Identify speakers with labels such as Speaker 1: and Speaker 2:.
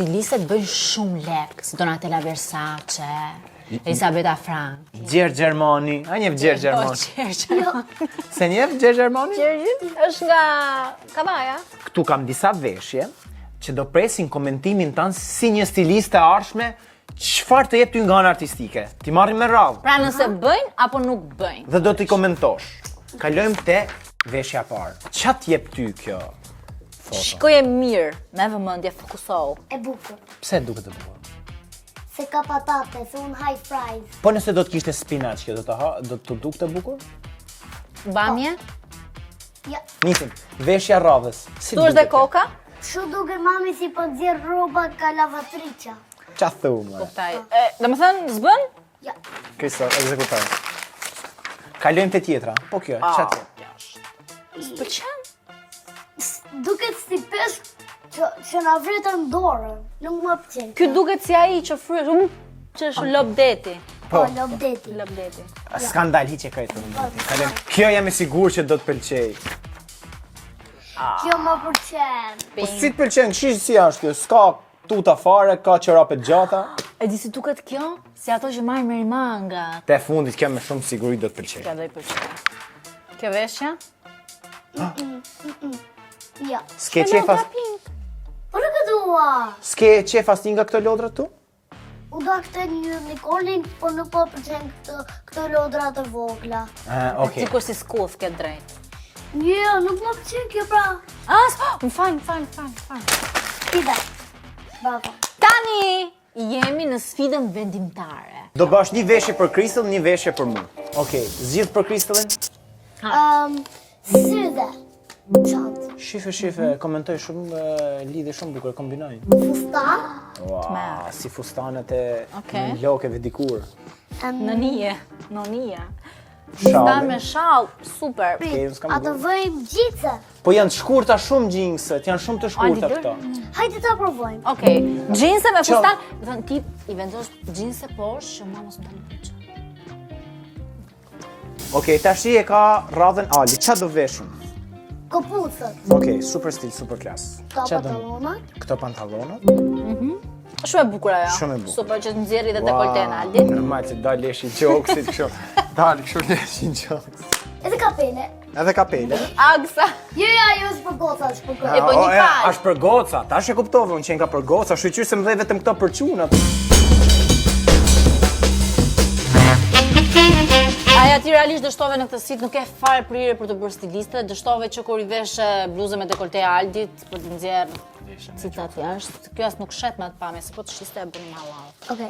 Speaker 1: stilistët bëjnë shumë lek, si Donatella Versace, Elisabetta Frank.
Speaker 2: Gjergj Gjermani. A njef Gjergj Gjermani? Se njef Gjergj Gjermani?
Speaker 1: Gjergj është nga Kavaja.
Speaker 2: Këtu kam disa veshje që do presin komentimin tanë si një stiliste arshme, çfarë të jep ty nga ana artistike. Ti marri me radhë.
Speaker 1: Pra nëse bëjnë apo nuk bëjnë.
Speaker 2: Dhe do t'i komentosh. Kalojmë te veshja parë. Qa t'jep ty kjo foto?
Speaker 1: Shikoje mirë, me vëmendje, fokusohu.
Speaker 3: E bukur.
Speaker 2: Pse duket e bukur?
Speaker 3: Se ka patate, se unë high fries.
Speaker 2: Po nëse do t'kishte spinach, kjo do të dukte bukur?
Speaker 1: Bamje?
Speaker 3: Ja.
Speaker 2: Nisim, veshja radhës. Si
Speaker 1: Tu është dhe
Speaker 2: duket kjo?
Speaker 1: koka?
Speaker 3: Shu duke mami si po nxjerr rroba ka lavatriça.
Speaker 2: Qa thumë?
Speaker 1: Kuptaj. Dhe më thënë, zbën?
Speaker 3: Ja.
Speaker 2: Kristo, ekzekutaj. Kalojmë te tjetra. Po kjo, qa tjetra?
Speaker 1: S'pëlqen?
Speaker 3: Duket si peshk që na vretën dorën. Nuk më pëlqen.
Speaker 1: Ky duket si ai që fryet, që është lobdeti.
Speaker 3: Po, lobdeti.
Speaker 1: Lobdeti.
Speaker 2: Skandal, hiqe krejtë. Kalojmë. Kjo jam e sigur që do të pëlqej.
Speaker 3: Kjo më pëlqen.
Speaker 2: Po si të pëlqen, këshish si është kjo? S'ka tuta fare, ka qërapet gjata.
Speaker 1: E di si duket kjo? Si ato që marrin me manga.
Speaker 2: Te fundit kjo me shumë siguri do të pëlqej.
Speaker 1: Kjo do i pëlqen. Kjo veshja?
Speaker 3: Ja.
Speaker 2: S'ke qefas,
Speaker 3: Po nuk e dua.
Speaker 2: s'ke qefas ti nga këto lodrat tu?
Speaker 3: U da këtë një unicornin, po nuk po pëlqen këto lodra të vogla.
Speaker 2: Okej.
Speaker 1: Sikur si skull ke drejt.
Speaker 3: Jo, nuk më pëlqen kjo pra.
Speaker 1: Më falë.
Speaker 3: Ida. Bravo.
Speaker 1: Tani jemi në sfidën vendimtare.
Speaker 2: Do bash një veshje për Crystal, një veshje për mu. Okej, zgjidh për Crystalin.
Speaker 3: Syze. Çantë.
Speaker 2: Shife, komentoj shumë, lidhe shumë bukur, kombinoj.
Speaker 3: Fustan.
Speaker 2: Wow, si fustanet e
Speaker 1: Okej.
Speaker 2: lokeve dikur.
Speaker 1: Në nije. Ta
Speaker 2: Shalli.
Speaker 1: me shall, super.
Speaker 2: Okej, s'kam
Speaker 3: A të
Speaker 2: bërë.
Speaker 3: vëjmë gjitse?
Speaker 2: Po janë të shkurta shumë gjingësët, janë shumë të shkurta
Speaker 1: Adi,
Speaker 2: këto.
Speaker 3: Hajde ta provojmë.
Speaker 1: Okej, gjinse me fustan. Do thënë ti i vendos gjinse poshtë që mama s'm dalë pyetje.
Speaker 2: Okej, tashi e ka radhën Ali, qa do veshëm?
Speaker 3: Kopucët.
Speaker 2: Okej, super stil, super klas.
Speaker 3: Ka
Speaker 2: Qa do?
Speaker 3: pantalonat.
Speaker 2: Këto pantalonat?
Speaker 1: Shumë e bukur ajo.
Speaker 2: Shumë e bukur.
Speaker 1: Super që të nxjerri dhe dekolten Aldi.
Speaker 2: Normal që dal leshi gjoksit kështu. Dal kështu leshi gjoksit.
Speaker 3: Edhe kapele.
Speaker 2: Edhe kapele.
Speaker 1: Agsa.
Speaker 3: Jo, jo, është për goca, është për goca.
Speaker 1: E po një palë.
Speaker 2: Është për goca, tash e kuptova unë që nga për goca, shqyqyr se më dhe vetëm këto për qunat.
Speaker 1: Aja ti realisht dështove në këtë sit nuk e fare prirje për të bërë stiliste, dështove që kur i veshe bluze me dekolte Aldit, për të nxjerrë citat jashtë. Kjo as nuk shet me atë pamje, se po të shiste e bëni ma lau.
Speaker 3: Okej.